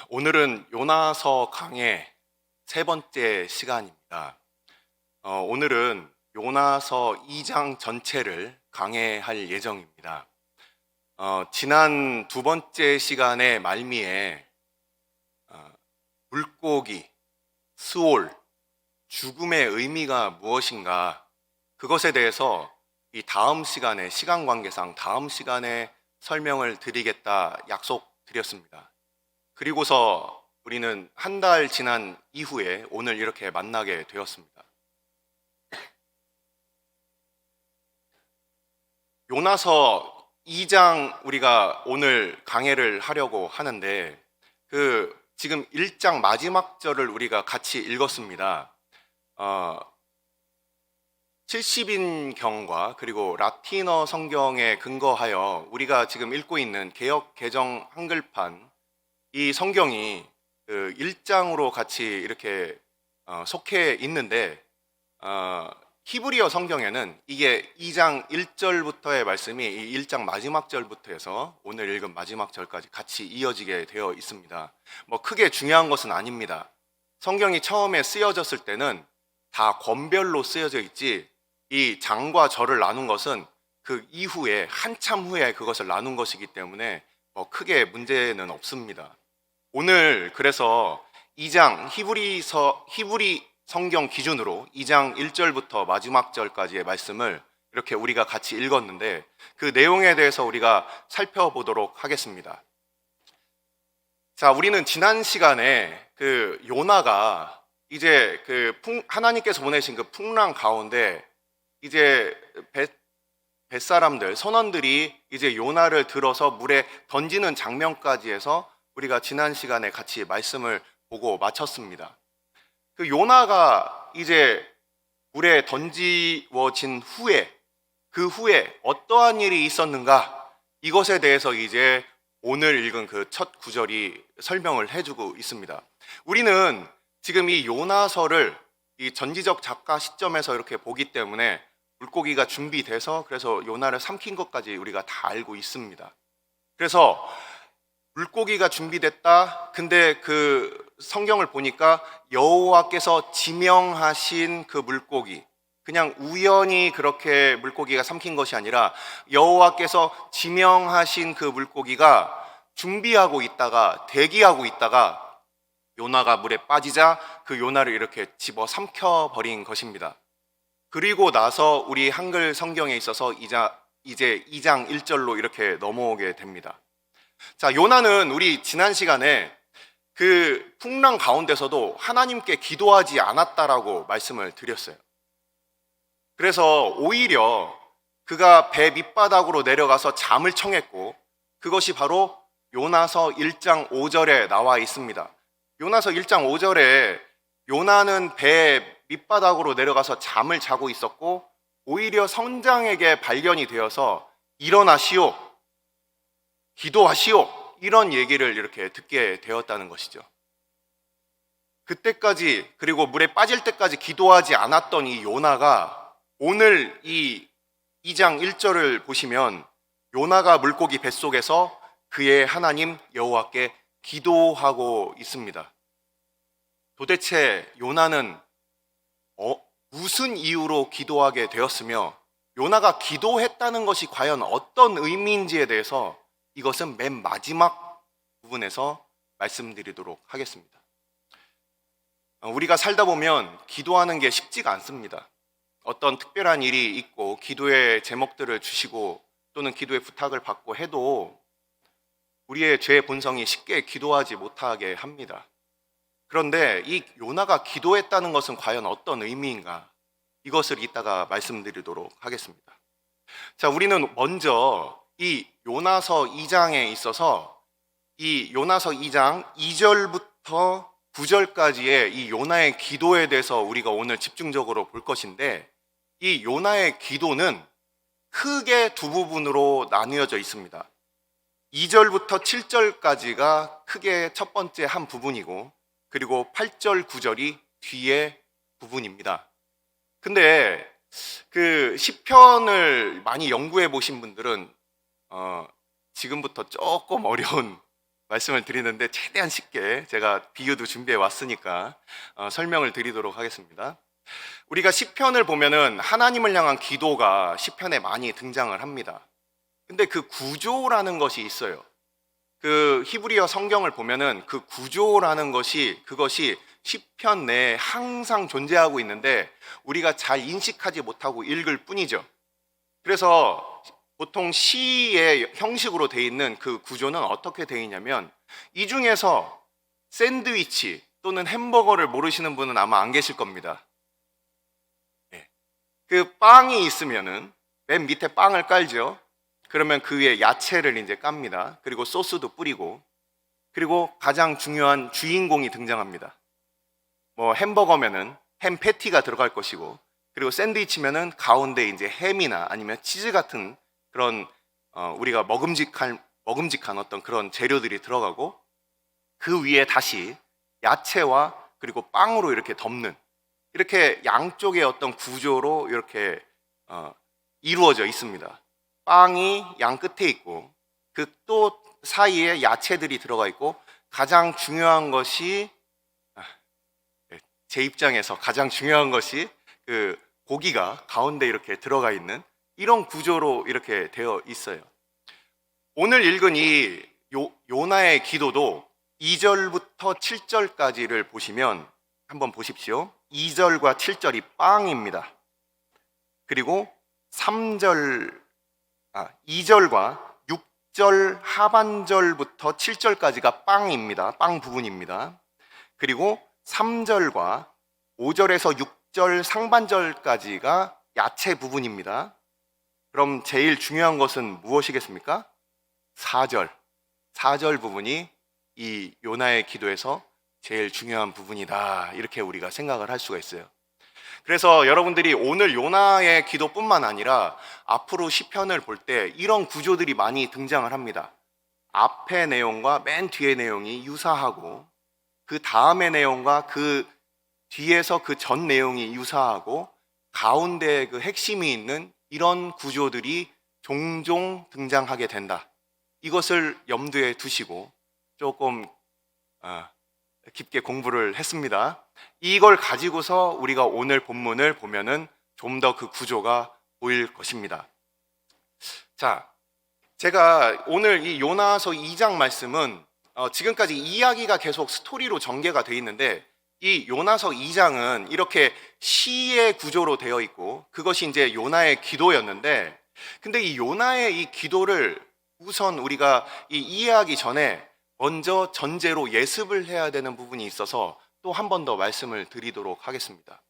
오늘은 요나서 강의 세 번째 시간입니다. 오늘은 요나서 2장 전체를 강해할 예정입니다. 지난 두 번째 시간의 말미에 물고기, 스올, 죽음의 의미가 무엇인가, 그것에 대해서 이 다음 시간에, 시간 관계상 다음 시간에 설명을 드리겠다 약속드렸습니다. 그리고서 우리는 한 달 지난 이후에 오늘 이렇게 만나게 되었습니다. 요나서 2장 우리가 오늘 강해를 하려고 하는데, 지금 1장 마지막 절을 우리가 같이 읽었습니다. 70인경과 그리고 라틴어 성경에 근거하여 우리가 지금 읽고 있는 개역 개정 한글판, 이 성경이 1장으로 같이 이렇게 속해 있는데, 히브리어 성경에는 이게 2장 1절부터의 말씀이 이 1장 마지막 절부터 해서 오늘 읽은 마지막 절까지 같이 이어지게 되어 있습니다. 뭐 크게 중요한 것은 아닙니다. 성경이 처음에 쓰여졌을 때는 다 권별로 쓰여져 있지, 이 장과 절을 나눈 것은 그 이후에 한참 후에 그것을 나눈 것이기 때문에 뭐 크게 문제는 없습니다. 오늘 그래서 2장 히브리 성경 기준으로 2장 1절부터 마지막 절까지의 말씀을 이렇게 우리가 같이 읽었는데, 그 내용에 대해서 우리가 살펴보도록 하겠습니다. 자, 우리는 지난 시간에 요나가 이제 하나님께서 보내신 그 풍랑 가운데 이제 뱃사람들, 선원들이 이제 요나를 들어서 물에 던지는 장면까지 해서 우리가 지난 시간에 같이 말씀을 보고 마쳤습니다. 그 요나가 이제 물에 던지워진 후에, 그 후에 어떠한 일이 있었는가, 이것에 대해서 이제 오늘 읽은 그 첫 구절이 설명을 해주고 있습니다. 우리는 지금 이 요나서를 이 전지적 작가 시점에서 이렇게 보기 때문에 물고기가 준비돼서 그래서 요나를 삼킨 것까지 우리가 다 알고 있습니다. 그래서 물고기가 준비됐다. 근데 그 성경을 보니까 여호와께서 지명하신 그 물고기, 그냥 우연히 그렇게 물고기가 삼킨 것이 아니라 여호와께서 지명하신 그 물고기가 준비하고 있다가, 대기하고 있다가 요나가 물에 빠지자 그 요나를 이렇게 집어 삼켜버린 것입니다. 그리고 나서 우리 한글 성경에 있어서 이제 2장 1절로 이렇게 넘어오게 됩니다. 자, 요나는 우리 지난 시간에 그 풍랑 가운데서도 하나님께 기도하지 않았다라고 말씀을 드렸어요. 그래서 오히려 그가 배 밑바닥으로 내려가서 잠을 청했고, 그것이 바로 요나서 1장 5절에 나와 있습니다. 요나서 1장 5절에 요나는 배 밑바닥으로 내려가서 잠을 자고 있었고, 오히려 선장에게 발견이 되어서 일어나시오, 기도하시오, 이런 얘기를 이렇게 듣게 되었다는 것이죠. 그때까지, 그리고 물에 빠질 때까지 기도하지 않았던 이 요나가 오늘 이 2장 1절을 보시면 요나가 물고기 뱃속에서 그의 하나님 여호와께 기도하고 있습니다. 도대체 요나는 무슨 이유로 기도하게 되었으며, 요나가 기도했다는 것이 과연 어떤 의미인지에 대해서 이것은 맨 마지막 부분에서 말씀드리도록 하겠습니다. 우리가 살다 보면 기도하는 게 쉽지가 않습니다. 어떤 특별한 일이 있고 기도의 제목들을 주시고 또는 기도의 부탁을 받고 해도 우리의 죄의 본성이 쉽게 기도하지 못하게 합니다. 그런데 이 요나가 기도했다는 것은 과연 어떤 의미인가, 이것을 이따가 말씀드리도록 하겠습니다. 자, 우리는 먼저 이 요나서 2장에 있어서 이 요나서 2장 2절부터 9절까지의 이 요나의 기도에 대해서 우리가 오늘 집중적으로 볼 것인데, 이 요나의 기도는 크게 두 부분으로 나뉘어져 있습니다. 2절부터 7절까지가 크게 첫 번째 한 부분이고, 그리고 8절, 9절이 뒤에 부분입니다. 근데 그 시편을 많이 연구해 보신 분들은 지금부터 조금 어려운 말씀을 드리는데 최대한 쉽게 제가 비유도 준비해 왔으니까 설명을 드리도록 하겠습니다. 우리가 시편을 보면은 하나님을 향한 기도가 시편에 많이 등장을 합니다. 근데 그 구조라는 것이 있어요. 그 히브리어 성경을 보면은 그 구조라는 그것이 시편 내에 항상 존재하고 있는데 우리가 잘 인식하지 못하고 읽을 뿐이죠. 그래서 보통 시의 형식으로 돼 있는 그 구조는 어떻게 돼 있냐면, 이 중에서 샌드위치 또는 햄버거를 모르시는 분은 아마 안 계실 겁니다. 예. 그 빵이 있으면은 맨 밑에 빵을 깔죠. 그러면 그 위에 야채를 이제 깝니다. 그리고 소스도 뿌리고, 그리고 가장 중요한 주인공이 등장합니다. 뭐 햄버거면은 햄 패티가 들어갈 것이고, 그리고 샌드위치면은 가운데 이제 햄이나 아니면 치즈 같은 그런 우리가 먹음직한 어떤 그런 재료들이 들어가고, 그 위에 다시 야채와 그리고 빵으로 이렇게 덮는, 이렇게 양쪽의 어떤 구조로 이렇게 이루어져 있습니다. 빵이 양 끝에 있고 그 또 사이에 야채들이 들어가 있고, 가장 중요한 것이 제 입장에서 가장 중요한 것이 그 고기가 가운데 이렇게 들어가 있는 이런 구조로 이렇게 되어 있어요. 오늘 읽은 이 요나의 기도도 2절부터 7절까지를 보시면 한번 보십시오. 2절과 7절이 빵입니다. 그리고 2절과 6절 하반절부터 7절까지가 빵입니다. 빵 부분입니다. 그리고 3절과 5절에서 6절 상반절까지가 야채 부분입니다. 그럼 제일 중요한 것은 무엇이겠습니까? 4절 부분이 이 요나의 기도에서 제일 중요한 부분이다, 이렇게 우리가 생각을 할 수가 있어요. 그래서 여러분들이 오늘 요나의 기도뿐만 아니라 앞으로 시편을 볼 때 이런 구조들이 많이 등장을 합니다. 앞의 내용과 맨 뒤의 내용이 유사하고, 그 다음의 내용과 그 뒤에서 그 전 내용이 유사하고, 가운데에 그 핵심이 있는 이런 구조들이 종종 등장하게 된다. 이것을 염두에 두시고 조금 깊게 공부를 했습니다. 이걸 가지고서 우리가 오늘 본문을 보면은 좀 더 그 구조가 보일 것입니다. 자, 제가 오늘 이 요나서 2장 말씀은 지금까지 이야기가 계속 스토리로 전개가 돼 있는데, 이 요나서 2장은 이렇게 시의 구조로 되어 있고, 그것이 이제 요나의 기도였는데, 근데 이 요나의 이 기도를 우선 우리가 이해하기 전에 먼저 전제로 예습을 해야 되는 부분이 있어서 또 한 번 더 말씀을 드리도록 하겠습니다.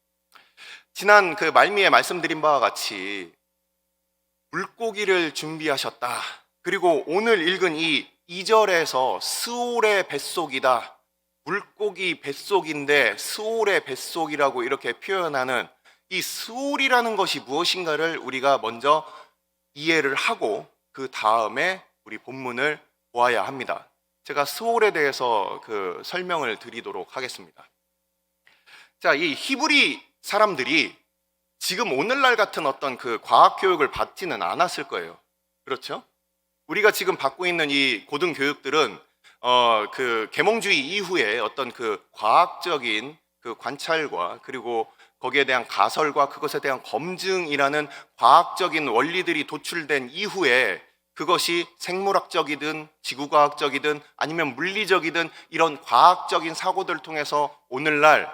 지난 그 말미에 말씀드린 바와 같이 물고기를 준비하셨다. 그리고 오늘 읽은 이 2절에서 스올의 뱃속이다. 물고기 뱃속인데 스올의 뱃속이라고 이렇게 표현하는 이 스올이라는 것이 무엇인가를 우리가 먼저 이해를 하고 그 다음에 우리 본문을 보아야 합니다. 제가 스올에 대해서 그 설명을 드리도록 하겠습니다. 자, 이 히브리 사람들이 지금 오늘날 같은 어떤 그 과학 교육을 받지는 않았을 거예요. 그렇죠? 우리가 지금 받고 있는 이 고등 교육들은 그 계몽주의 이후에 어떤 그 과학적인 그 관찰과 그리고 거기에 대한 가설과 그것에 대한 검증이라는 과학적인 원리들이 도출된 이후에 그것이 생물학적이든 지구과학적이든 아니면 물리적이든 이런 과학적인 사고들을 통해서 오늘날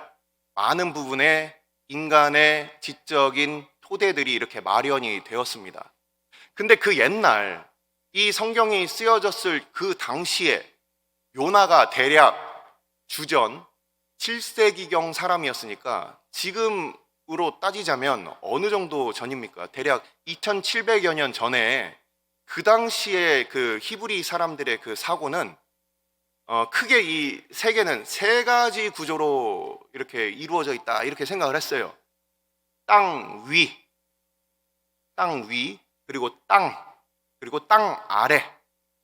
많은 부분의 인간의 지적인 토대들이 이렇게 마련이 되었습니다. 근데 그 옛날 이 성경이 쓰여졌을 그 당시에 요나가 대략 주전 7세기경 사람이었으니까 지금으로 따지자면 어느 정도 전입니까? 대략 2700여 년 전에 그 당시에 그 히브리 사람들의 그 사고는 크게 이 세계는 세 가지 구조로 이렇게 이루어져 있다, 이렇게 생각을 했어요. 땅 위, 그리고 땅 아래,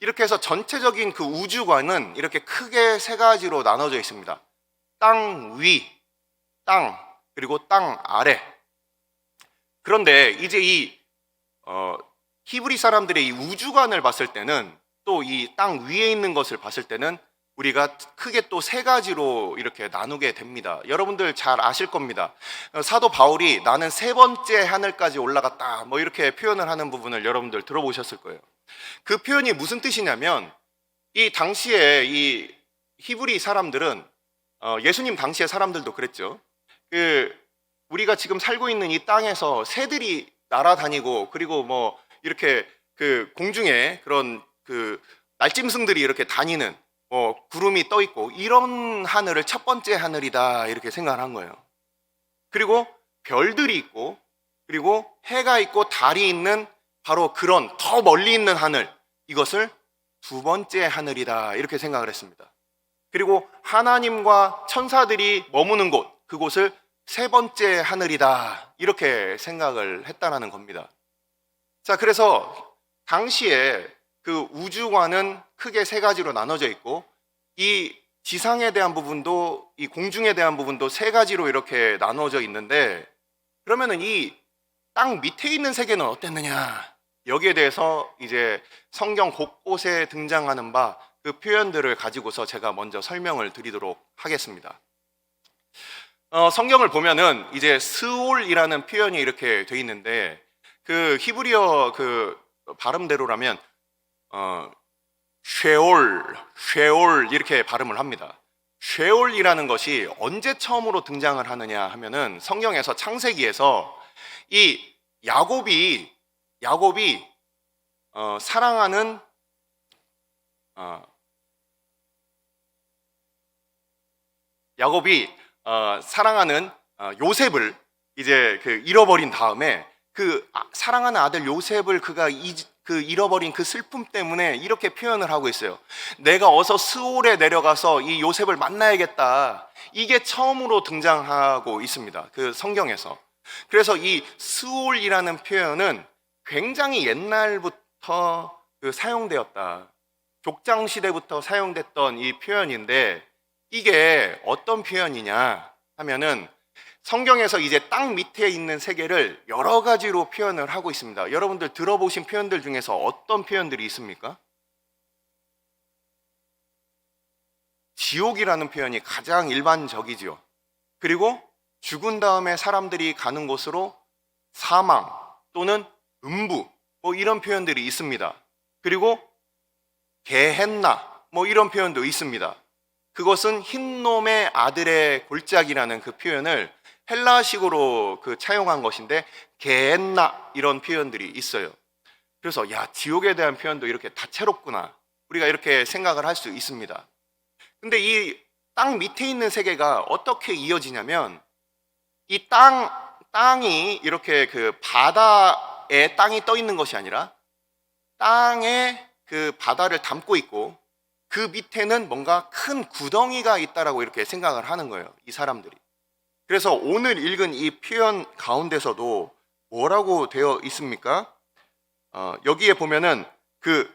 이렇게 해서 전체적인 그 우주관은 이렇게 크게 세 가지로 나눠져 있습니다. 땅 위, 그리고 땅 아래. 그런데 이제 이 히브리 사람들의 이 우주관을 봤을 때는 또 이 땅 위에 있는 것을 봤을 때는 우리가 크게 또 세 가지로 이렇게 나누게 됩니다. 여러분들 잘 아실 겁니다. 사도 바울이 나는 세 번째 하늘까지 올라갔다, 뭐 이렇게 표현을 하는 부분을 여러분들 들어보셨을 거예요. 그 표현이 무슨 뜻이냐면, 이 당시에 이 히브리 사람들은 예수님 당시의 사람들도 그랬죠. 그 우리가 지금 살고 있는 이 땅에서 새들이 날아다니고, 그리고 뭐 이렇게 그 공중에 그런 그 날짐승들이 이렇게 다니는, 구름이 떠 있고, 이런 하늘을 첫 번째 하늘이다 이렇게 생각을 한 거예요. 그리고 별들이 있고, 그리고 해가 있고 달이 있는 바로 그런 더 멀리 있는 하늘, 이것을 두 번째 하늘이다 이렇게 생각을 했습니다. 그리고 하나님과 천사들이 머무는 곳, 그곳을 세 번째 하늘이다 이렇게 생각을 했다라는 겁니다. 자, 그래서 당시에 그 우주관은 크게 세 가지로 나눠져 있고, 이 지상에 대한 부분도, 이 공중에 대한 부분도 세 가지로 이렇게 나눠져 있는데, 그러면은 이 땅 밑에 있는 세계는 어땠느냐? 여기에 대해서 이제 성경 곳곳에 등장하는 바 그 표현들을 가지고서 제가 먼저 설명을 드리도록 하겠습니다. 성경을 보면은 이제 스올이라는 표현이 이렇게 돼 있는데, 그 히브리어 그 발음대로라면 쉐올 이렇게 발음을 합니다. 쉐올이라는 것이 언제 처음으로 등장을 하느냐 하면은, 성경에서 창세기에서 이 야곱이 사랑하는 요셉을 이제 그 잃어버린 다음에, 그 사랑하는 아들 요셉을 그가 그 잃어버린 그 슬픔 때문에 이렇게 표현을 하고 있어요. 내가 어서 스올에 내려가서 이 요셉을 만나야겠다. 이게 처음으로 등장하고 있습니다, 그 성경에서. 그래서 이 스올이라는 표현은 굉장히 옛날부터 사용되었다. 족장 시대부터 사용됐던 이 표현인데, 이게 어떤 표현이냐 하면은, 성경에서 이제 땅 밑에 있는 세계를 여러 가지로 표현을 하고 있습니다. 여러분들 들어보신 표현들 중에서 어떤 표현들이 있습니까? 지옥이라는 표현이 가장 일반적이죠. 그리고 죽은 다음에 사람들이 가는 곳으로 사망 또는 음부, 뭐 이런 표현들이 있습니다. 그리고 게헨나, 뭐 이런 표현도 있습니다. 그것은 흰놈의 아들의 골짜기라는 그 표현을 헬라식으로 차용한 것인데, 게헨나 이런 표현들이 있어요. 그래서 야, 지옥에 대한 표현도 이렇게 다채롭구나, 우리가 이렇게 생각을 할 수 있습니다. 근데 이 땅 밑에 있는 세계가 어떻게 이어지냐면, 이 땅이 이렇게 그 바다에 땅이 떠 있는 것이 아니라, 땅에 그 바다를 담고 있고, 그 밑에는 뭔가 큰 구덩이가 있다라고 이렇게 생각을 하는 거예요, 이 사람들이. 그래서 오늘 읽은 이 표현 가운데서도 뭐라고 되어 있습니까? 여기에 보면은 그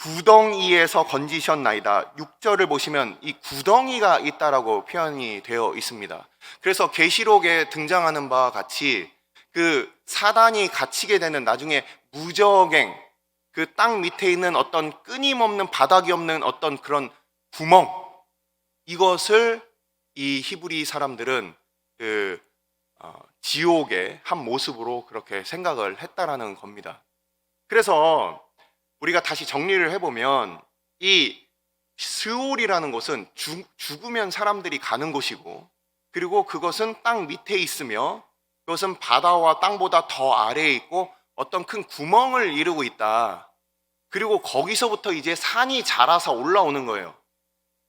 구덩이에서 건지셨나이다, 6절을 보시면 이 구덩이가 있다라고 표현이 되어 있습니다. 그래서 계시록에 등장하는 바와 같이 그 사단이 갇히게 되는, 나중에 무저갱, 그 땅 밑에 있는 어떤 끊임없는, 바닥이 없는 어떤 그런 구멍, 이것을 이 히브리 사람들은 지옥의 한 모습으로 그렇게 생각을 했다라는 겁니다. 그래서 우리가 다시 정리를 해보면, 이 스올이라는 곳은 죽으면 사람들이 가는 곳이고, 그리고 그것은 땅 밑에 있으며, 그것은 바다와 땅보다 더 아래에 있고 어떤 큰 구멍을 이루고 있다. 그리고 거기서부터 이제 산이 자라서 올라오는 거예요.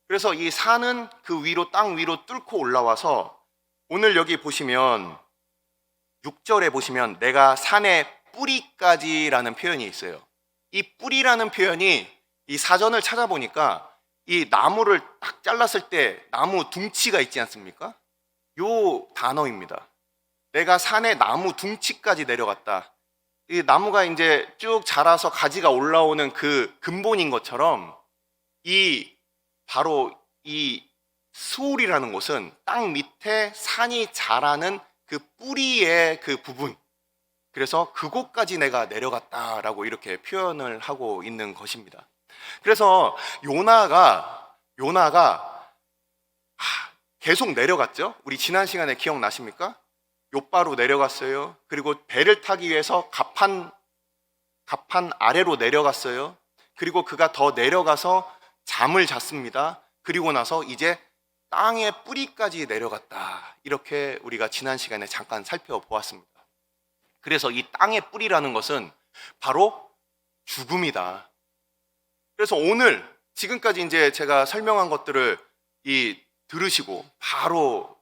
그래서 이 산은 그 위로, 땅 위로 뚫고 올라와서, 오늘 여기 보시면 6절에 보시면 내가 산의 뿌리까지라는 표현이 있어요. 이 뿌리라는 표현이, 이 사전을 찾아보니까 이 나무를 딱 잘랐을 때 나무 둥치가 있지 않습니까? 요 단어입니다. 내가 산의 나무 둥치까지 내려갔다. 이 나무가 이제 쭉 자라서 가지가 올라오는 그 근본인 것처럼, 바로 이 수올이라는 곳은 땅 밑에 산이 자라는 그 뿌리의 그 부분, 그래서 그곳까지 내가 내려갔다라고 이렇게 표현을 하고 있는 것입니다. 그래서 요나가 계속 내려갔죠. 우리 지난 시간에 기억나십니까? 욥바로 내려갔어요. 그리고 배를 타기 위해서 갑판 아래로 내려갔어요. 그리고 그가 더 내려가서 잠을 잤습니다. 그리고 나서 이제 땅의 뿌리까지 내려갔다. 이렇게 우리가 지난 시간에 잠깐 살펴보았습니다. 그래서 이 땅의 뿌리라는 것은 바로 죽음이다. 그래서 오늘 지금까지 이제 제가 설명한 것들을 들으시고 바로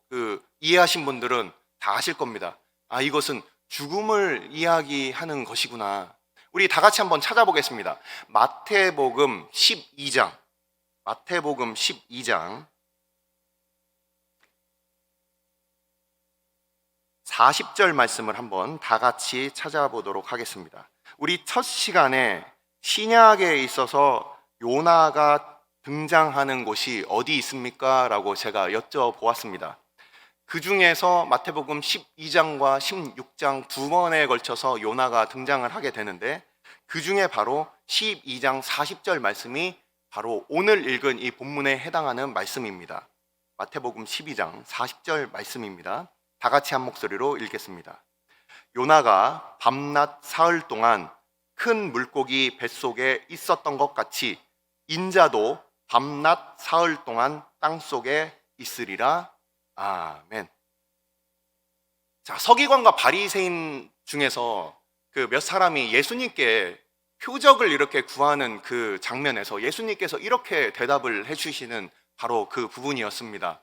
이해하신 분들은 다 아실 겁니다. 이것은 죽음을 이야기하는 것이구나. 우리 다 같이 한번 찾아보겠습니다. 마태복음 12장 40절 말씀을 한번 다 같이 찾아보도록 하겠습니다. 우리 첫 시간에 신약에 있어서 요나가 등장하는 곳이 어디 있습니까? 라고 제가 여쭤보았습니다. 그 중에서 마태복음 12장과 16장 두 번에 걸쳐서 요나가 등장을 하게 되는데, 그 중에 바로 12장 40절 말씀이 바로 오늘 읽은 이 본문에 해당하는 말씀입니다. 마태복음 12장 40절 말씀입니다. 다 같이 한 목소리로 읽겠습니다. 요나가 밤낮 사흘 동안 큰 물고기 뱃속에 있었던 것 같이 인자도 밤낮 사흘 동안 땅속에 있으리라. 아멘. 자, 서기관과 바리새인 중에서 그 몇 사람이 예수님께 표적을 이렇게 구하는 그 장면에서 예수님께서 이렇게 대답을 해주시는 바로 그 부분이었습니다.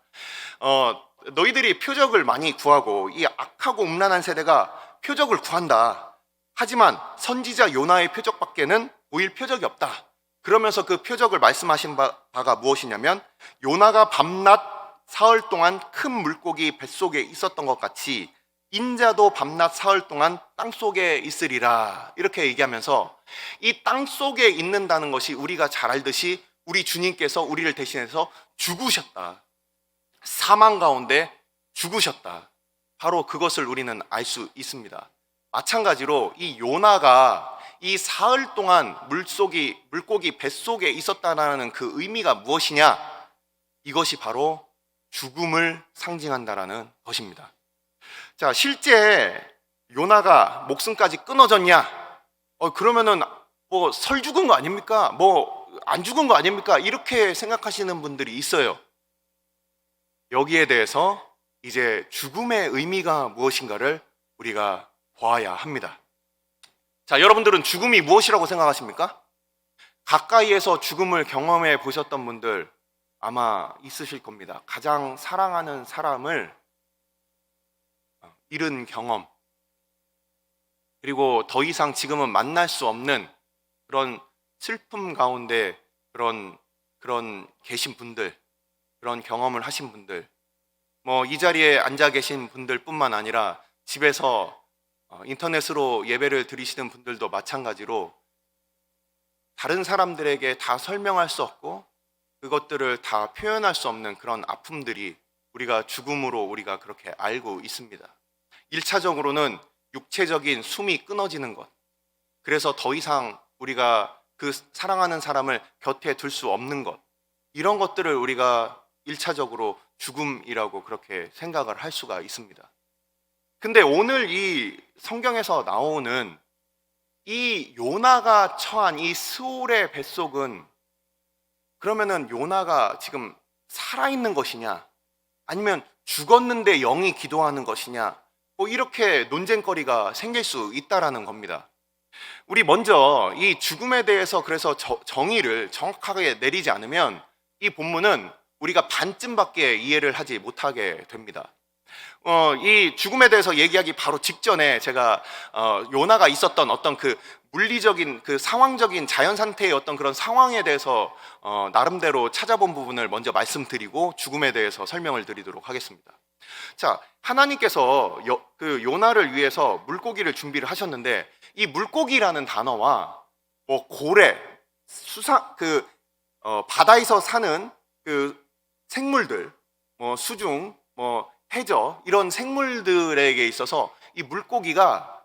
너희들이 표적을 많이 구하고 이 악하고 음란한 세대가 표적을 구한다. 하지만 선지자 요나의 표적밖에는 보일 표적이 없다. 그러면서 그 표적을 말씀하신 바가 무엇이냐면, 요나가 밤낮 사흘 동안 큰 물고기 뱃속에 있었던 것 같이 인자도 밤낮 사흘 동안 땅속에 있으리라. 이렇게 얘기하면서 이 땅속에 있는다는 것이 우리가 잘 알듯이 우리 주님께서 우리를 대신해서 죽으셨다. 사망 가운데 죽으셨다. 바로 그것을 우리는 알 수 있습니다. 마찬가지로 이 요나가 이 사흘 동안 물고기 뱃속에 있었다는 그 의미가 무엇이냐? 이것이 바로 죽음을 상징한다라는 것입니다. 자, 실제 요나가 목숨까지 끊어졌냐? 그러면은 뭐 설 죽은 거 아닙니까? 뭐 안 죽은 거 아닙니까? 이렇게 생각하시는 분들이 있어요. 여기에 대해서 이제 죽음의 의미가 무엇인가를 우리가 보아야 합니다. 자, 여러분들은 죽음이 무엇이라고 생각하십니까? 가까이에서 죽음을 경험해 보셨던 분들 아마 있으실 겁니다. 가장 사랑하는 사람을 잃은 경험, 그리고 더 이상 지금은 만날 수 없는 그런 슬픔 가운데 그런 계신 분들, 그런 경험을 하신 분들, 뭐 이 자리에 앉아 계신 분들뿐만 아니라 집에서 인터넷으로 예배를 드리시는 분들도 마찬가지로 다른 사람들에게 다 설명할 수 없고 그것들을 다 표현할 수 없는 그런 아픔들이 우리가 죽음으로 우리가 그렇게 알고 있습니다. 1차적으로는 육체적인 숨이 끊어지는 것, 그래서 더 이상 우리가 그 사랑하는 사람을 곁에 둘 수 없는 것, 이런 것들을 우리가 1차적으로 죽음이라고 그렇게 생각을 할 수가 있습니다. 근데 오늘 이 성경에서 나오는 이 요나가 처한 이 스올의 뱃속은, 그러면은 요나가 지금 살아있는 것이냐, 아니면 죽었는데 영이 기도하는 것이냐, 뭐 이렇게 논쟁거리가 생길 수 있다라는 겁니다. 우리 먼저 이 죽음에 대해서 그래서 정의를 정확하게 내리지 않으면 이 본문은 우리가 반쯤밖에 이해를 하지 못하게 됩니다. 이 죽음에 대해서 얘기하기 바로 직전에 제가 요나가 있었던 어떤 그 물리적인 그 상황적인 자연 상태의 어떤 그런 상황에 대해서 나름대로 찾아본 부분을 먼저 말씀드리고 죽음에 대해서 설명을 드리도록 하겠습니다. 자, 하나님께서 그 요나를 위해서 물고기를 준비를 하셨는데, 이 물고기라는 단어와 뭐 고래, 바다에서 사는 그 생물들, 뭐 수중, 뭐 해저, 이런 생물들에게 있어서 이 물고기가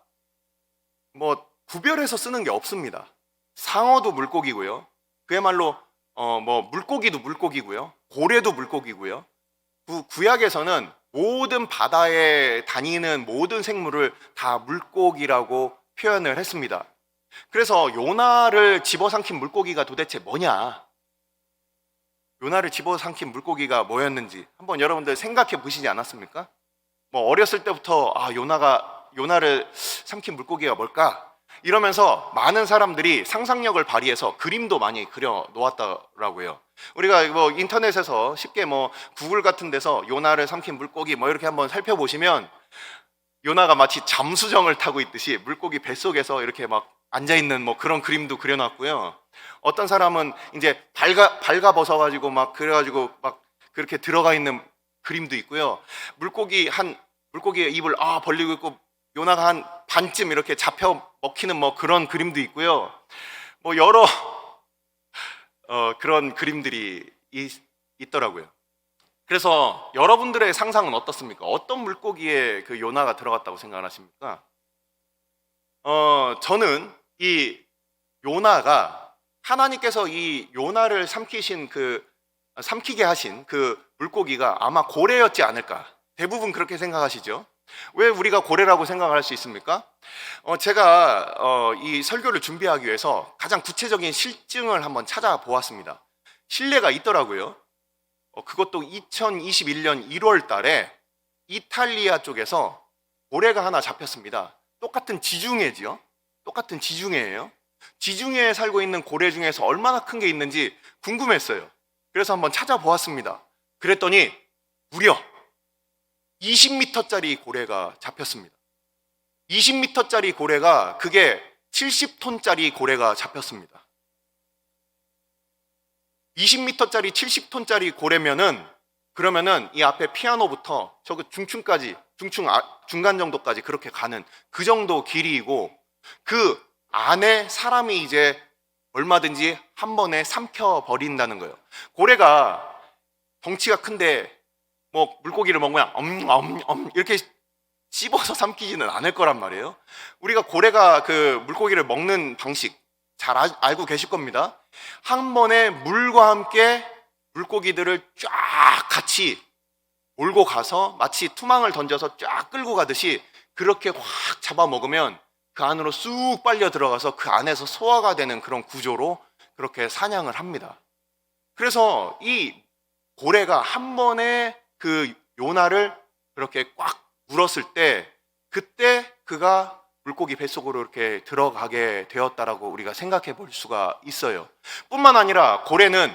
뭐 구별해서 쓰는 게 없습니다. 상어도 물고기고요, 그야말로 뭐 물고기도 물고기고요, 고래도 물고기고요. 구약에서는 모든 바다에 다니는 모든 생물을 다 물고기라고 표현을 했습니다. 그래서 요나를 집어삼킨 물고기가 도대체 뭐냐? 요나를 집어삼킨 물고기가 뭐였는지 한번 여러분들 생각해 보시지 않았습니까? 뭐 어렸을 때부터 요나를 삼킨 물고기가 뭘까? 이러면서 많은 사람들이 상상력을 발휘해서 그림도 많이 그려 놓았더라고요. 우리가 뭐 인터넷에서 쉽게 뭐 구글 같은 데서 요나를 삼킨 물고기 뭐 이렇게 한번 살펴보시면 요나가 마치 잠수정을 타고 있듯이 물고기 뱃속에서 이렇게 막 앉아 있는 뭐 그런 그림도 그려놨고요. 어떤 사람은 이제 발가 벗어가지고 막 그래가지고 막 그렇게 들어가 있는 그림도 있고요. 물고기의 입을 벌리고 있고 요나가 한 반쯤 이렇게 잡혀 먹히는 뭐 그런 그림도 있고요. 뭐 여러 그런 그림들이 있더라고요. 그래서 여러분들의 상상은 어떻습니까? 어떤 물고기에 그 요나가 들어갔다고 생각하십니까? 저는 이 요나가 하나님께서 이 요나를 삼키게 하신 그 물고기가 아마 고래였지 않을까. 대부분 그렇게 생각하시죠. 왜 우리가 고래라고 생각할 수 있습니까? 제가 이 설교를 준비하기 위해서 가장 구체적인 실증을 한번 찾아보았습니다. 신뢰가 있더라고요. 그것도 2021년 1월 달에 이탈리아 쪽에서 고래가 하나 잡혔습니다. 똑같은 지중해지요. 똑같은 지중해예요. 지중해에 살고 있는 고래 중에서 얼마나 큰 게 있는지 궁금했어요. 그래서 한번 찾아보았습니다. 그랬더니 무려 20m짜리 고래가 잡혔습니다. 20m짜리 고래가 그게 70톤짜리 고래가 잡혔습니다. 20m짜리 70톤짜리 고래면은 그러면은 이 앞에 피아노부터 저 중층까지 중간 정도까지 그렇게 가는 그 정도 길이이고 그 안에 사람이 이제 얼마든지 한 번에 삼켜 버린다는 거예요. 고래가 덩치가 큰데 뭐 물고기를 먹으면 이렇게 씹어서 삼키지는 않을 거란 말이에요. 우리가 고래가 그 물고기를 먹는 방식 잘 알고 계실 겁니다. 한 번에 물과 함께 물고기들을 쫙 같이 몰고 가서 마치 투망을 던져서 쫙 끌고 가듯이 그렇게 확 잡아먹으면 그 안으로 쑥 빨려 들어가서 그 안에서 소화가 되는 그런 구조로 그렇게 사냥을 합니다. 그래서 이 고래가 한 번에 그 요나를 그렇게 꽉 물었을 때 그때 그가 물고기 뱃속으로 이렇게 들어가게 되었다라고 우리가 생각해 볼 수가 있어요. 뿐만 아니라 고래는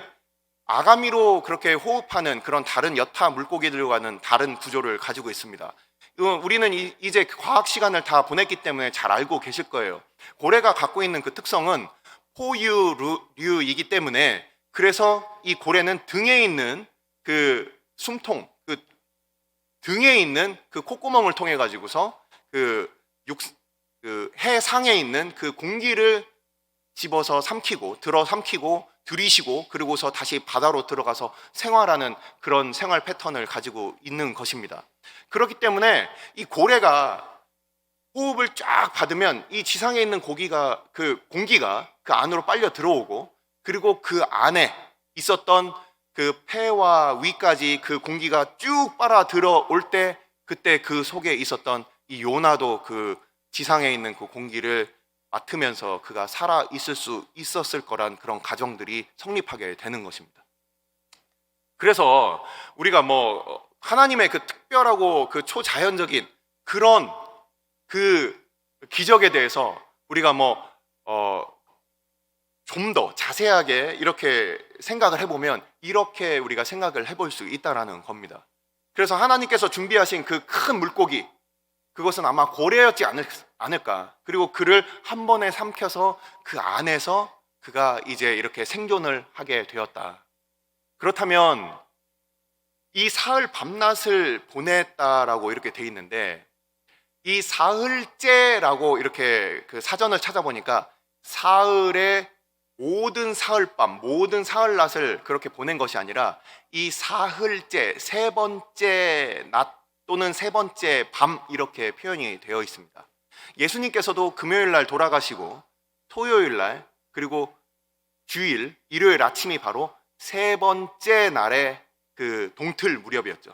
아가미로 그렇게 호흡하는 그런 다른 여타 물고기들과는 다른 구조를 가지고 있습니다. 우리는 이제 과학 시간을 다 보냈기 때문에 잘 알고 계실 거예요. 고래가 갖고 있는 그 특성은 포유류이기 때문에 그래서 이 고래는 등에 있는 그 숨통, 그 등에 있는 그 콧구멍을 통해 가지고서 그 해상에 있는 그 공기를 집어서 삼키고 들이쉬고 그리고서 다시 바다로 들어가서 생활하는 그런 생활 패턴을 가지고 있는 것입니다. 그렇기 때문에 이 고래가 호흡을 쫙 받으면 이 지상에 있는 공기가 그 안으로 빨려 들어오고 그리고 그 안에 있었던 그 폐와 위까지 그 공기가 쭉 빨아 들어올 때 그때 그 속에 있었던 이 요나도 그 지상에 있는 그 공기를 맡으면서 그가 살아 있을 수 있었을 거란 그런 가정들이 성립하게 되는 것입니다. 그래서 우리가 뭐 하나님의 그 특별하고 그 초자연적인 그런 그 기적에 대해서 우리가 좀 더 자세하게 이렇게 생각을 해보면 이렇게 우리가 생각을 해볼 수 있다라는 겁니다. 그래서 하나님께서 준비하신 그 큰 물고기 그것은 아마 고래였지 않을까. 그리고 그를 한 번에 삼켜서 그 안에서 그가 이제 이렇게 생존을 하게 되었다. 그렇다면 이 사흘 밤낮을 보냈다라고 이렇게 돼 있는데 이 사흘째라고 이렇게 그 사전을 찾아보니까 사흘의 모든 사흘밤, 모든 사흘낮을 그렇게 보낸 것이 아니라 이 사흘째, 세 번째 낮 또는 세 번째 밤 이렇게 표현이 되어 있습니다. 예수님께서도 금요일 날 돌아가시고 토요일 날 그리고 주일 일요일 아침이 바로 세 번째 날의 그 동틀 무렵이었죠.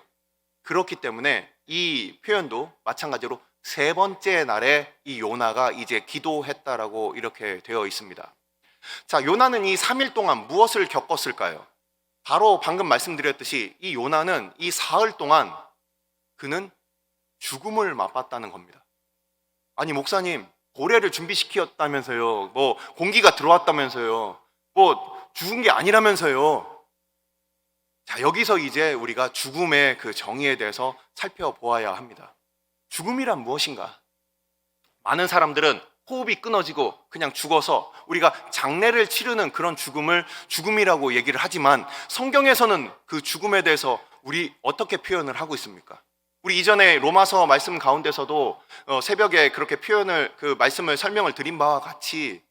그렇기 때문에 이 표현도 마찬가지로 세 번째 날에 이 요나가 이제 기도했다라고 이렇게 되어 있습니다. 자, 요나는 이 3일 동안 무엇을 겪었을까요? 바로 방금 말씀드렸듯이 이 요나는 이 사흘 동안 그는 죽음을 맛봤다는 겁니다. 아니, 목사님, 고래를 준비시켰다면서요. 뭐 공기가 들어왔다면서요. 뭐 죽은 게 아니라면서요. 자, 여기서 이제 우리가 죽음의 그 정의에 대해서 살펴보아야 합니다. 죽음이란 무엇인가? 많은 사람들은 호흡이 끊어지고 그냥 죽어서 우리가 장례를 치르는 그런 죽음을 죽음이라고 얘기를 하지만 성경에서는 그 죽음에 대해서 우리 어떻게 표현을 하고 있습니까? 우리 이전에 로마서 말씀 가운데서도 새벽에 그렇게 그 말씀을 설명을 드린 바와 같이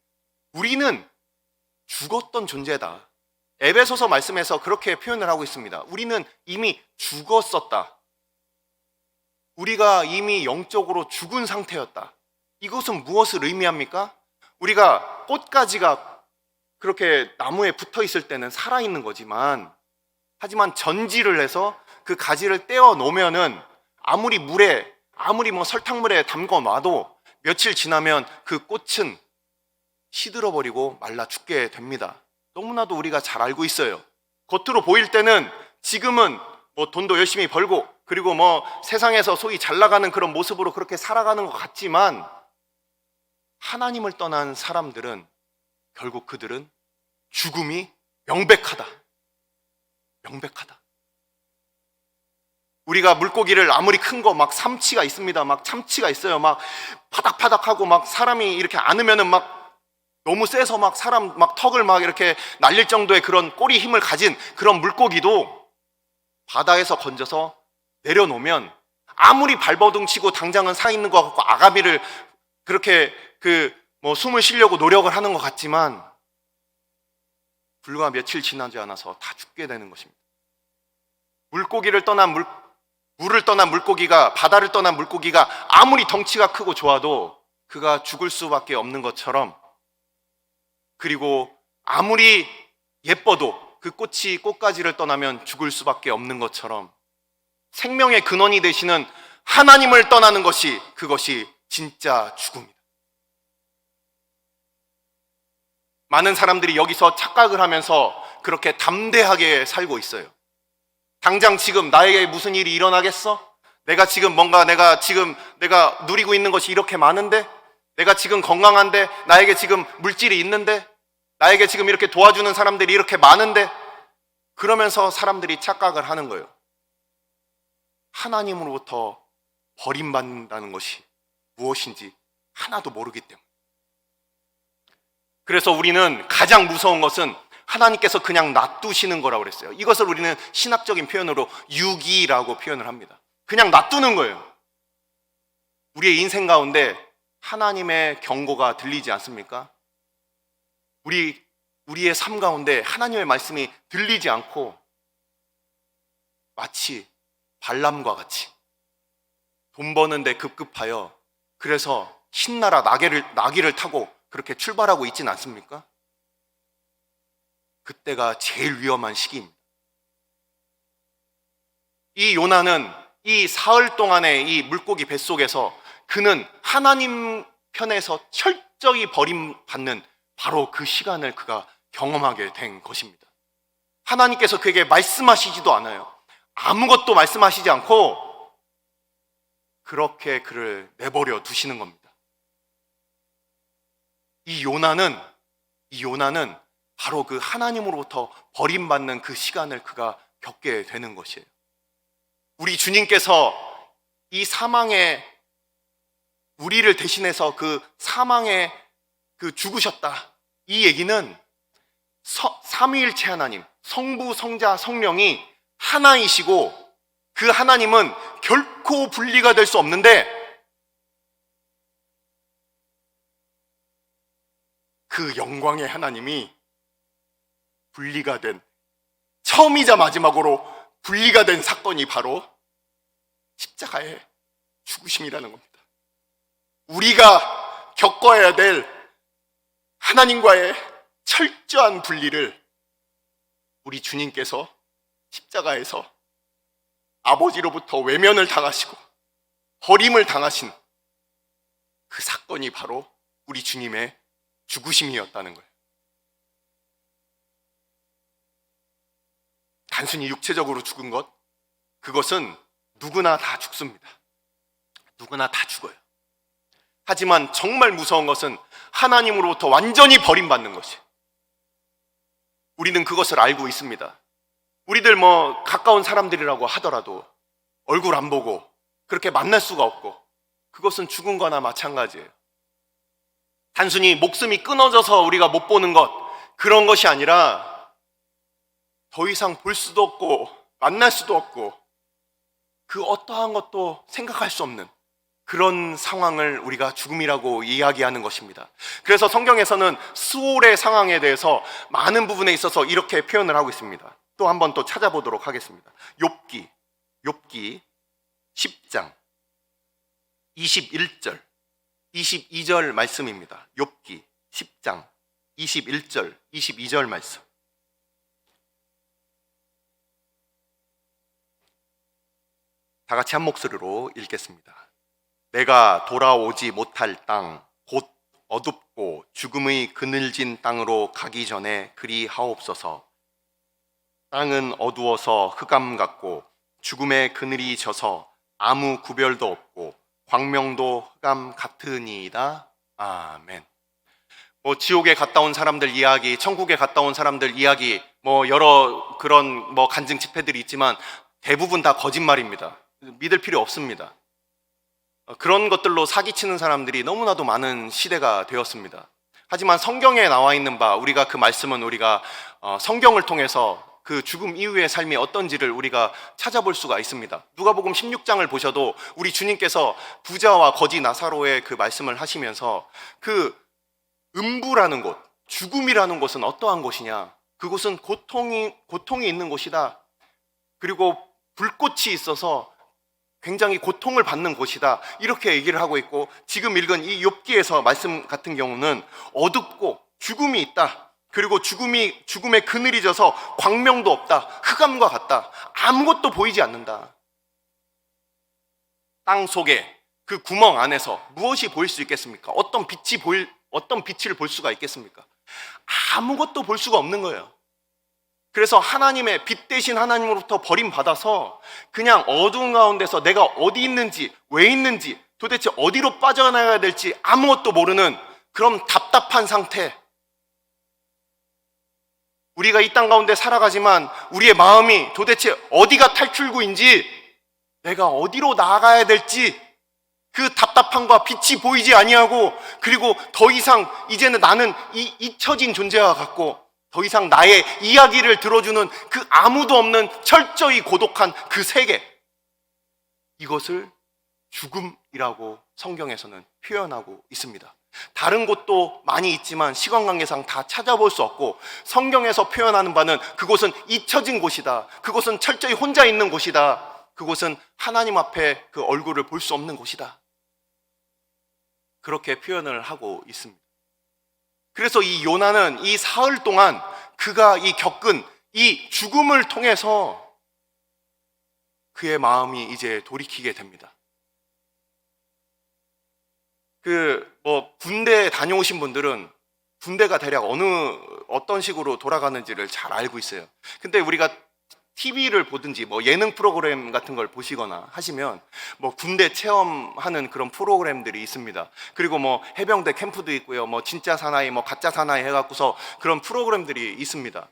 우리는 죽었던 존재다. 에베소서 말씀에서 그렇게 표현을 하고 있습니다. 우리는 이미 죽었었다. 우리가 이미 영적으로 죽은 상태였다. 이것은 무엇을 의미합니까? 우리가 꽃가지가 그렇게 나무에 붙어 있을 때는 살아있는 거지만, 하지만 전지를 해서 그 가지를 떼어 놓으면은 아무리 뭐 설탕물에 담궈 놔도 며칠 지나면 그 꽃은 시들어버리고 말라 죽게 됩니다. 너무나도 우리가 잘 알고 있어요. 겉으로 보일 때는 지금은 뭐 돈도 열심히 벌고 그리고 뭐 세상에서 소위 잘 나가는 그런 모습으로 그렇게 살아가는 것 같지만, 하나님을 떠난 사람들은 결국 그들은 죽음이 명백하다. 명백하다. 우리가 물고기를 아무리 큰 거 막 삼치가 있습니다. 막 참치가 있어요. 막 파닥파닥하고 막 사람이 이렇게 안으면은 막 너무 세서 막 사람 막 턱을 막 이렇게 날릴 정도의 그런 꼬리 힘을 가진 그런 물고기도 바다에서 건져서 내려놓으면 아무리 발버둥 치고 당장은 살아있는 것 같고 아가미를 그렇게 숨을 쉬려고 노력을 하는 것 같지만 불과 며칠 지나지 않아서 다 죽게 되는 것입니다. 물을 떠난 물고기가, 바다를 떠난 물고기가 아무리 덩치가 크고 좋아도 그가 죽을 수밖에 없는 것처럼, 그리고 아무리 예뻐도 그 꽃이 꽃가지를 떠나면 죽을 수밖에 없는 것처럼 생명의 근원이 되시는 하나님을 떠나는 것이, 그것이 진짜 죽음이다. 많은 사람들이 여기서 착각을 하면서 그렇게 담대하게 살고 있어요. 당장 지금 나에게 무슨 일이 일어나겠어? 내가 누리고 있는 것이 이렇게 많은데, 내가 지금 건강한데, 나에게 지금 물질이 있는데, 나에게 지금 이렇게 도와주는 사람들이 이렇게 많은데, 그러면서 사람들이 착각을 하는 거예요. 하나님으로부터 버림받는다는 것이 무엇인지 하나도 모르기 때문에. 그래서 우리는 가장 무서운 것은 하나님께서 그냥 놔두시는 거라고 그랬어요. 이것을 우리는 신학적인 표현으로 유기라고 표현을 합니다. 그냥 놔두는 거예요. 우리의 인생 가운데 하나님의 경고가 들리지 않습니까? 우리의 삶 가운데 하나님의 말씀이 들리지 않고 마치 발람과 같이 돈 버는데 급급하여 그래서 신나라 나귀를 타고 그렇게 출발하고 있진 않습니까? 그때가 제일 위험한 시기입니다. 이 요나는 이 사흘 동안의 이 물고기 뱃속에서 그는 하나님 편에서 철저히 버림받는 바로 그 시간을 그가 경험하게 된 것입니다. 하나님께서 그에게 말씀하시지도 않아요. 아무것도 말씀하시지 않고 그렇게 그를 내버려 두시는 겁니다. 이 요나는 바로 그 하나님으로부터 버림받는 그 시간을 그가 겪게 되는 것이에요. 우리 주님께서 이 사망에 우리를 대신해서 그 사망에 죽으셨다. 이 얘기는 삼위일체 하나님, 성부, 성자, 성령이 하나이시고 그 하나님은 결코 분리가 될 수 없는데 그 영광의 하나님이 분리가 된, 처음이자 마지막으로 분리가 된 사건이 바로 십자가의 죽으심이라는 겁니다. 우리가 겪어야 될 하나님과의 철저한 분리를 우리 주님께서 십자가에서 아버지로부터 외면을 당하시고 버림을 당하신 그 사건이 바로 우리 주님의 죽으심이었다는 거예요. 단순히 육체적으로 죽은 것, 그것은 누구나 다 죽습니다. 누구나 다 죽어요. 하지만 정말 무서운 것은 하나님으로부터 완전히 버림받는 것이에요. 우리는 그것을 알고 있습니다. 우리들 가까운 사람들이라고 하더라도 얼굴 안 보고 그렇게 만날 수가 없고, 그것은 죽은 거나 마찬가지예요. 단순히 목숨이 끊어져서 우리가 못 보는 것, 그런 것이 아니라 더 이상 볼 수도 없고 만날 수도 없고 그 어떠한 것도 생각할 수 없는 그런 상황을 우리가 죽음이라고 이야기하는 것입니다. 그래서 성경에서는 수월의 상황에 대해서 많은 부분에 있어서 이렇게 표현을 하고 있습니다. 또 한번 또 찾아보도록 하겠습니다. 욥기 10장 21절 22절 말씀입니다. 욥기 10장 21절 22절 말씀. 다 같이 한 목소리로 읽겠습니다. 내가 돌아오지 못할 땅, 곧 어둡고 죽음의 그늘진 땅으로 가기 전에 그리하옵소서. 땅은 어두워서 흑암 같고 죽음의 그늘이 져서 아무 구별도 없고 광명도 흑암 같으니이다. 아멘. 지옥에 갔다 온 사람들 이야기, 천국에 갔다 온 사람들 이야기, 여러 그런 간증 집회들이 있지만 대부분 다 거짓말입니다. 믿을 필요 없습니다. 그런 것들로 사기치는 사람들이 너무나도 많은 시대가 되었습니다. 하지만 성경에 나와 있는 바, 우리가 그 말씀은 우리가 성경을 통해서 그 죽음 이후의 삶이 어떤지를 우리가 찾아볼 수가 있습니다. 누가복음 16장을 보셔도 우리 주님께서 부자와 거지 나사로의 그 말씀을 하시면서 그 음부라는 곳, 죽음이라는 곳은 어떠한 곳이냐? 그곳은 고통이 있는 곳이다. 그리고 불꽃이 있어서 굉장히 고통을 받는 곳이다. 이렇게 얘기를 하고 있고, 지금 읽은 이 욥기에서 말씀 같은 경우는 어둡고 죽음이 있다. 그리고 죽음의 그늘이 져서 광명도 없다. 흑암과 같다. 아무것도 보이지 않는다. 땅 속에 그 구멍 안에서 무엇이 보일 수 있겠습니까? 어떤 빛을 볼 수가 있겠습니까? 아무것도 볼 수가 없는 거예요. 그래서 하나님의 빛 대신 하나님으로부터 버림받아서 그냥 어두운 가운데서 내가 어디 있는지, 왜 있는지, 도대체 어디로 빠져나가야 될지 아무것도 모르는 그런 답답한 상태. 우리가 이 땅 가운데 살아가지만 우리의 마음이 도대체 어디가 탈출구인지, 내가 어디로 나아가야 될지 그 답답함과 빛이 보이지 아니하고, 그리고 더 이상 이제는 나는 잊혀진 존재와 같고, 더 이상 나의 이야기를 들어주는 그 아무도 없는 철저히 고독한 그 세계, 이것을 죽음이라고 성경에서는 표현하고 있습니다. 다른 곳도 많이 있지만 시간 관계상 다 찾아볼 수 없고, 성경에서 표현하는 바는 그곳은 잊혀진 곳이다. 그곳은 철저히 혼자 있는 곳이다. 그곳은 하나님 앞에 그 얼굴을 볼 수 없는 곳이다. 그렇게 표현을 하고 있습니다. 그래서 이 요나는 이 사흘 동안 그가 겪은 이 죽음을 통해서 그의 마음이 이제 돌이키게 됩니다. 군대에 다녀오신 분들은 군대가 대략 어떤 식으로 돌아가는지를 잘 알고 있어요. 근데 우리가 TV를 보든지 예능 프로그램 같은 걸 보시거나 하시면 군대 체험하는 그런 프로그램들이 있습니다. 그리고 해병대 캠프도 있고요. 진짜 사나이, 가짜 사나이 해갖고서 그런 프로그램들이 있습니다.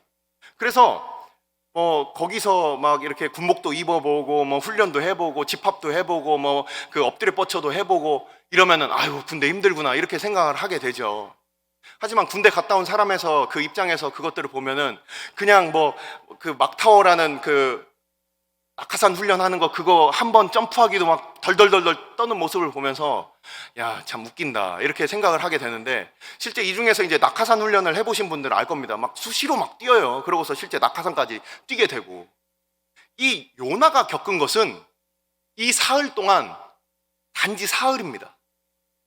그래서 거기서 막 이렇게 군복도 입어보고 훈련도 해보고 집합도 해보고 그 엎드려 뻗쳐도 해보고 이러면은 아유, 군대 힘들구나 이렇게 생각을 하게 되죠. 하지만 군대 갔다 온 사람에서 그 입장에서 그것들을 보면은 그냥 그 막타워라는 그 낙하산 훈련하는 거 그거 한번 점프하기도 막 덜덜덜덜 떠는 모습을 보면서 야, 참 웃긴다 이렇게 생각을 하게 되는데, 실제 이 중에서 이제 낙하산 훈련을 해보신 분들은 알 겁니다. 막 수시로 막 뛰어요. 그러고서 실제 낙하산까지 뛰게 되고, 이 요나가 겪은 것은 이 사흘 동안, 단지 사흘입니다.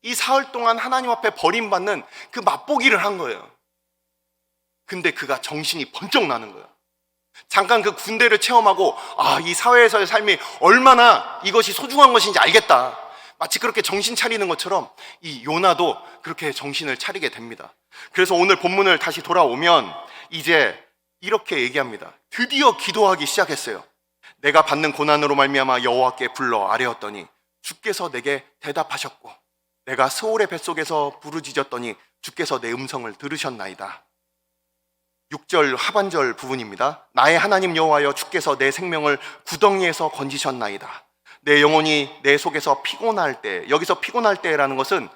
이 사흘 동안 하나님 앞에 버림받는 그 맛보기를 한 거예요. 근데 그가 정신이 번쩍 나는 거예요. 잠깐 그 군대를 체험하고 이 사회에서의 삶이 얼마나 이것이 소중한 것인지 알겠다. 마치 그렇게 정신 차리는 것처럼 이 요나도 그렇게 정신을 차리게 됩니다. 그래서 오늘 본문을 다시 돌아오면 이제 이렇게 얘기합니다. 드디어 기도하기 시작했어요. 내가 받는 고난으로 말미암아 여호와께 불러 아뢰었더니 주께서 내게 대답하셨고 내가 스올의 뱃속에서 부르짖었더니 주께서 내 음성을 들으셨나이다. 6절 하반절 부분입니다. 나의 하나님 여호와여 주께서 내 생명을 구덩이에서 건지셨나이다. 내 영혼이 내 속에서 피곤할 때, 여기서 피곤할 때라는 것은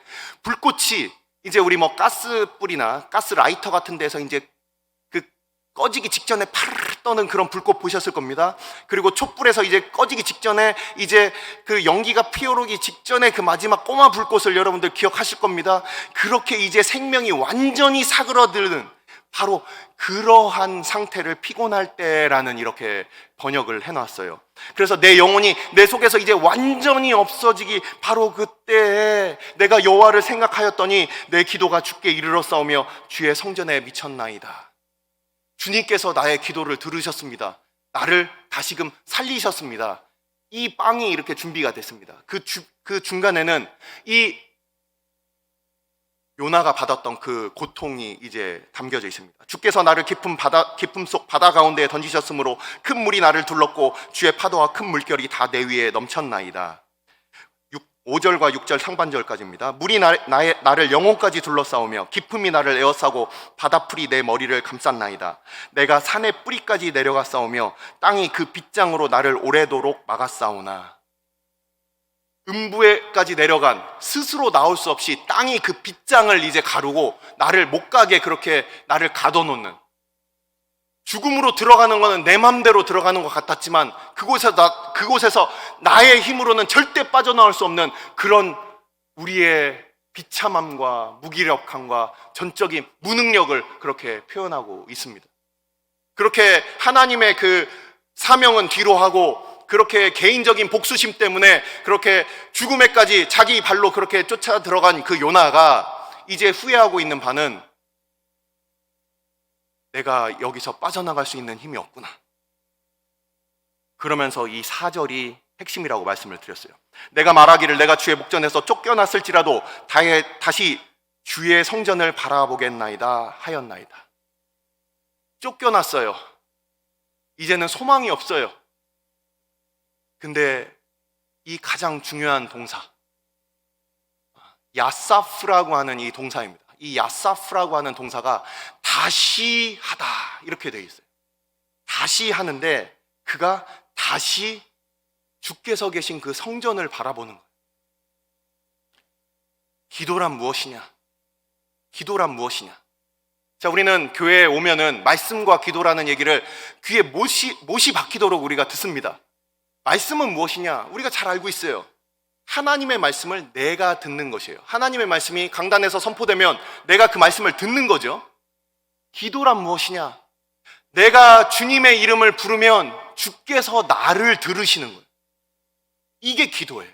불꽃이 이제 우리 뭐 가스불이나 가스라이터 같은 데서 이제 그 꺼지기 직전에 파르르 떠는 그런 불꽃 보셨을 겁니다. 그리고 촛불에서 이제 꺼지기 직전에 이제 그 연기가 피어오르기 직전에 그 마지막 꼬마 불꽃을 여러분들 기억하실 겁니다. 그렇게 이제 생명이 완전히 사그러드는 바로 그러한 상태를 피곤할 때라는 이렇게 번역을 해놨어요. 그래서 내 영혼이 내 속에서 이제 완전히 없어지기 바로 그때에 내가 여호와를 생각하였더니 내 기도가 주께 이르렀사오며 주의 성전에 미쳤나이다. 주님께서 나의 기도를 들으셨습니다. 나를 다시금 살리셨습니다. 이 빵이 이렇게 준비가 됐습니다. 그 중간에는 이 요나가 받았던 그 고통이 이제 담겨져 있습니다. 주께서 나를 깊음 속 바다 가운데에 던지셨으므로 큰 물이 나를 둘렀고 주의 파도와 큰 물결이 다 내 위에 넘쳤나이다. 5절과 6절 상반절까지입니다. 물이 나를 영혼까지 둘러싸우며 깊음이 나를 에워싸고 바다풀이 내 머리를 감쌌나이다. 내가 산의 뿌리까지 내려가 싸우며 땅이 그 빗장으로 나를 오래도록 막았사오나. 음부에까지 내려간 스스로 나올 수 없이 땅이 그 빗장을 이제 가르고 나를 못 가게 그렇게 나를 가둬놓는, 죽음으로 들어가는 것은 내 맘대로 들어가는 것 같았지만 그곳에서 나의 힘으로는 절대 빠져나올 수 없는 그런 우리의 비참함과 무기력함과 전적인 무능력을 그렇게 표현하고 있습니다. 그렇게 하나님의 그 사명은 뒤로 하고 그렇게 개인적인 복수심 때문에 그렇게 죽음에까지 자기 발로 그렇게 쫓아 들어간 그 요나가 이제 후회하고 있는 바는 내가 여기서 빠져나갈 수 있는 힘이 없구나. 그러면서 이 4절이 핵심이라고 말씀을 드렸어요. 내가 말하기를 내가 주의 목전에서 쫓겨났을지라도 다시 주의 성전을 바라보겠나이다 하였나이다. 쫓겨났어요. 이제는 소망이 없어요. 근데 이 가장 중요한 동사, 야사프라고 하는 이 동사입니다. 이 야사프라고 하는 동사가 다시 하다 이렇게 되어 있어요. 다시 하는데 그가 다시 주께서 계신 그 성전을 바라보는 거예요. 기도란 무엇이냐? 기도란 무엇이냐? 자, 우리는 교회에 오면은 말씀과 기도라는 얘기를 귀에 못이 박히도록 우리가 듣습니다. 말씀은 무엇이냐? 우리가 잘 알고 있어요. 하나님의 말씀을 내가 듣는 것이에요. 하나님의 말씀이 강단에서 선포되면 내가 그 말씀을 듣는 거죠. 기도란 무엇이냐? 내가 주님의 이름을 부르면 주께서 나를 들으시는 거예요. 이게 기도예요.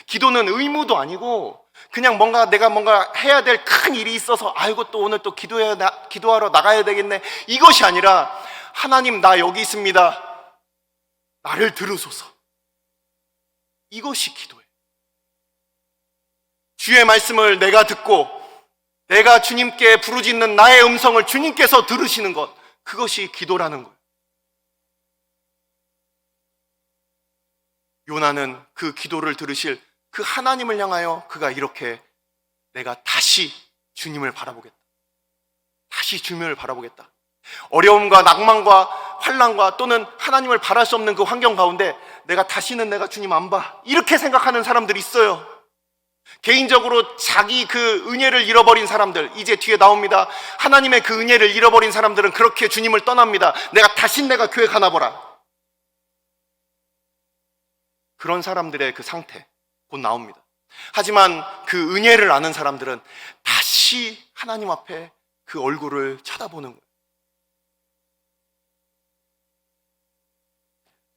기도는 의무도 아니고 그냥 내가 뭔가 해야 될 큰 일이 있어서 아이고 또 오늘 또 기도하러 나가야 되겠네, 이것이 아니라 하나님 나 여기 있습니다, 나를 들으소서. 이것이 기도예요. 주의 말씀을 내가 듣고 내가 주님께 부르짖는 나의 음성을 주님께서 들으시는 것, 그것이 기도라는 거예요. 요나는 그 기도를 들으실 그 하나님을 향하여 그가 이렇게 내가 다시 주님을 바라보겠다, 다시 주님을 바라보겠다. 어려움과 낭만과 환난과 또는 하나님을 바랄 수 없는 그 환경 가운데 내가 다시는 내가 주님 안 봐, 이렇게 생각하는 사람들이 있어요. 개인적으로 자기 그 은혜를 잃어버린 사람들, 이제 뒤에 나옵니다. 하나님의 그 은혜를 잃어버린 사람들은 그렇게 주님을 떠납니다. 내가 교회 가나 보라. 그런 사람들의 그 상태 곧 나옵니다. 하지만 그 은혜를 아는 사람들은 다시 하나님 앞에 그 얼굴을 쳐다보는 거예요.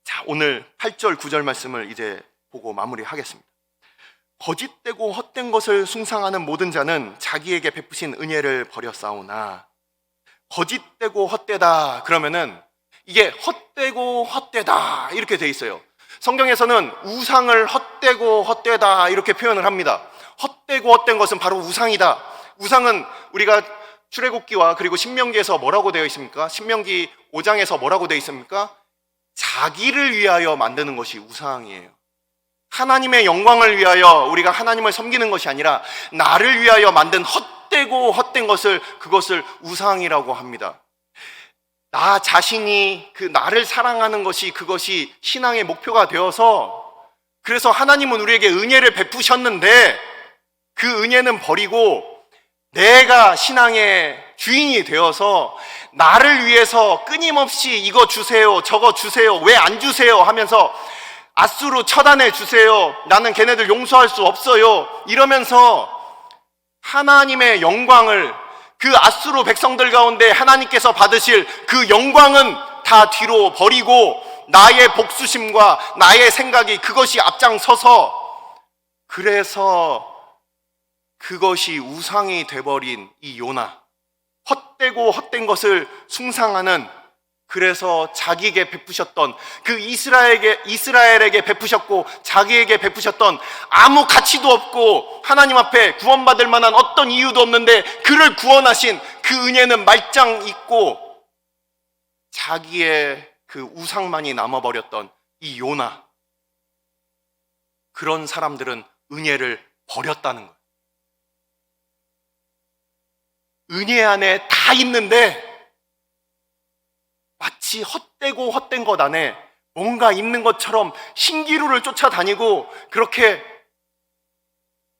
자, 오늘 8절 9절 말씀을 이제 보고 마무리하겠습니다. 거짓되고 헛된 것을 숭상하는 모든 자는 자기에게 베푸신 은혜를 버렸사오나 거짓되고 헛되다 그러면은 이게 헛되고 헛되다 이렇게 돼 있어요. 성경에서는 우상을 헛되고 헛되다 이렇게 표현을 합니다. 헛되고 헛된 것은 바로 우상이다. 우상은 우리가 출애굽기와 그리고 신명기에서 뭐라고 되어 있습니까? 신명기 5장에서 뭐라고 되어 있습니까? 자기를 위하여 만드는 것이 우상이에요. 하나님의 영광을 위하여 우리가 하나님을 섬기는 것이 아니라 나를 위하여 만든 헛되고 헛된 것을, 그것을 우상이라고 합니다. 나 자신이 그 나를 사랑하는 것이, 그것이 신앙의 목표가 되어서, 그래서 하나님은 우리에게 은혜를 베푸셨는데 그 은혜는 버리고 내가 신앙의 주인이 되어서 나를 위해서 끊임없이 이거 주세요, 저거 주세요, 왜 안 주세요 하면서 앗수로 처단해 주세요, 나는 걔네들 용서할 수 없어요 이러면서 하나님의 영광을, 그 앗수로 백성들 가운데 하나님께서 받으실 그 영광은 다 뒤로 버리고 나의 복수심과 나의 생각이 그것이 앞장서서, 그래서 그것이 우상이 돼버린 이 요나, 헛되고 헛된 것을 숭상하는, 그래서 자기에게 베푸셨던 그 이스라엘에게 베푸셨고 자기에게 베푸셨던 아무 가치도 없고 하나님 앞에 구원받을 만한 어떤 이유도 없는데 그를 구원하신 그 은혜는 말짱 잊고 자기의 그 우상만이 남아버렸던 이 요나, 그런 사람들은 은혜를 버렸다는 거예요. 은혜 안에 다 있는데 마치 헛되고 헛된 것 안에 뭔가 있는 것처럼 신기루를 쫓아다니고, 그렇게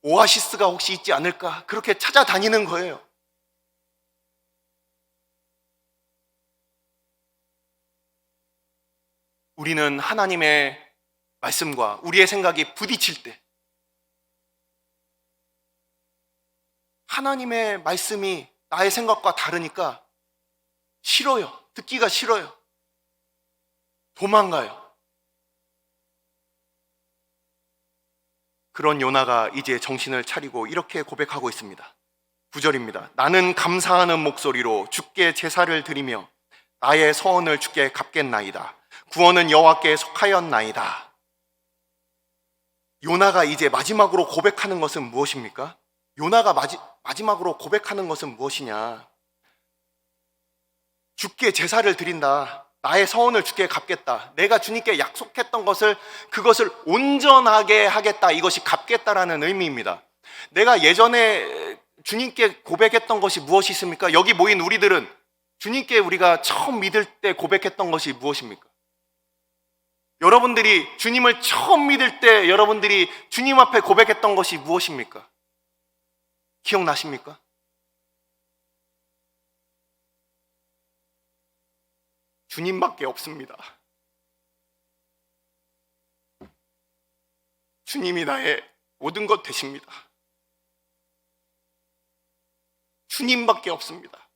오아시스가 혹시 있지 않을까 그렇게 찾아다니는 거예요. 우리는 하나님의 말씀과 우리의 생각이 부딪힐 때, 하나님의 말씀이 나의 생각과 다르니까 싫어요. 듣기가 싫어요. 도망가요. 그런 요나가 이제 정신을 차리고 이렇게 고백하고 있습니다. 9절입니다. 나는 감사하는 목소리로 주께 제사를 드리며 나의 서원을 주께 갚겠나이다. 구원은 여호와께 속하였나이다. 요나가 이제 마지막으로 고백하는 것은 무엇입니까? 요나가 마지막으로 고백하는 것은 무엇이냐? 주께 제사를 드린다. 나의 서원을 주께 갚겠다. 내가 주님께 약속했던 것을, 그것을 온전하게 하겠다. 이것이 갚겠다라는 의미입니다. 내가 예전에 주님께 고백했던 것이 무엇이 있습니까? 여기 모인 우리들은 주님께 우리가 처음 믿을 때 고백했던 것이 무엇입니까? 여러분들이 주님을 처음 믿을 때 여러분들이 주님 앞에 고백했던 것이 무엇입니까? 기억나십니까? 주님밖에 없습니다. 주님이 나의 모든 것 되십니다. 주님밖에 없습니다.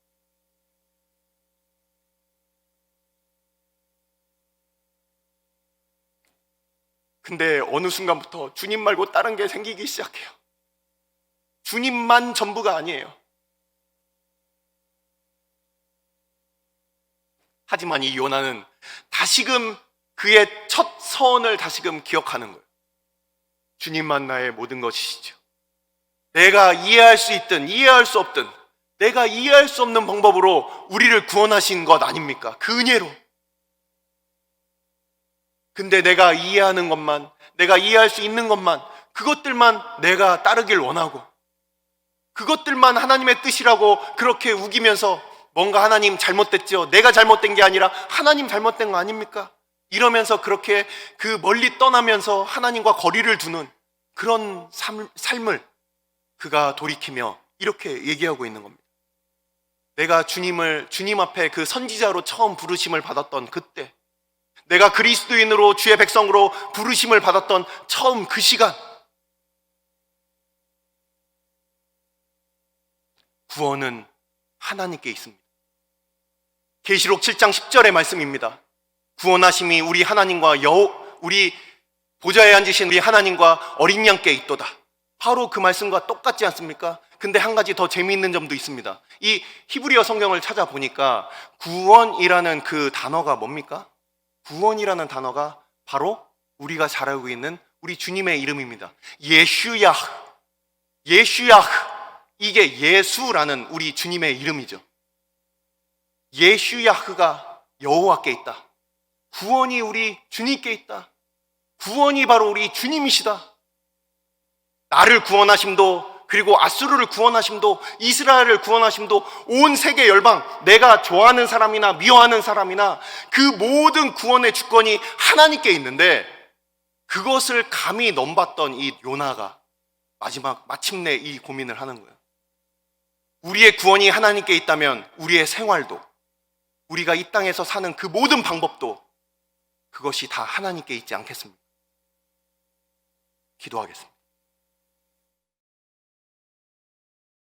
근데 어느 순간부터 주님 말고 다른 게 생기기 시작해요. 주님만 전부가 아니에요. 하지만 이 요나는 다시금 그의 첫 서원을 다시금 기억하는 거예요. 주님만 나의 모든 것이시죠. 내가 이해할 수 있든 이해할 수 없든 내가 이해할 수 없는 방법으로 우리를 구원하신 것 아닙니까? 그 은혜로. 근데 내가 이해하는 것만, 내가 이해할 수 있는 것만, 그것들만 내가 따르길 원하고, 그것들만 하나님의 뜻이라고 그렇게 우기면서 뭔가 하나님 잘못됐죠, 내가 잘못된 게 아니라 하나님 잘못된 거 아닙니까? 이러면서 그렇게 그 멀리 떠나면서 하나님과 거리를 두는 그런 삶을 그가 돌이키며 이렇게 얘기하고 있는 겁니다. 내가 주님 앞에 그 선지자로 처음 부르심을 받았던 그때, 내가 그리스도인으로 주의 백성으로 부르심을 받았던 처음 그 시간, 구원은 하나님께 있습니다. 계시록 7장 10절의 말씀입니다. 구원하심이 우리 하나님과 우리 보좌에 앉으신 우리 하나님과 어린 양께 있도다. 바로 그 말씀과 똑같지 않습니까? 근데 한 가지 더 재미있는 점도 있습니다. 이 히브리어 성경을 찾아보니까 구원이라는 그 단어가 뭡니까? 구원이라는 단어가 바로 우리가 잘 알고 있는 우리 주님의 이름입니다. 예슈야흐. 예슈야흐. 이게 예수라는 우리 주님의 이름이죠. 예슈야흐가 여호와께 있다. 구원이 우리 주님께 있다. 구원이 바로 우리 주님이시다. 나를 구원하심도, 그리고 아수르를 구원하심도, 이스라엘을 구원하심도, 온 세계 열방, 내가 좋아하는 사람이나 미워하는 사람이나 그 모든 구원의 주권이 하나님께 있는데, 그것을 감히 넘봤던 이 요나가 마침내 이 고민을 하는 거예요. 우리의 구원이 하나님께 있다면 우리의 생활도, 우리가 이 땅에서 사는 그 모든 방법도 그것이 다 하나님께 있지 않겠습니까? 기도하겠습니다.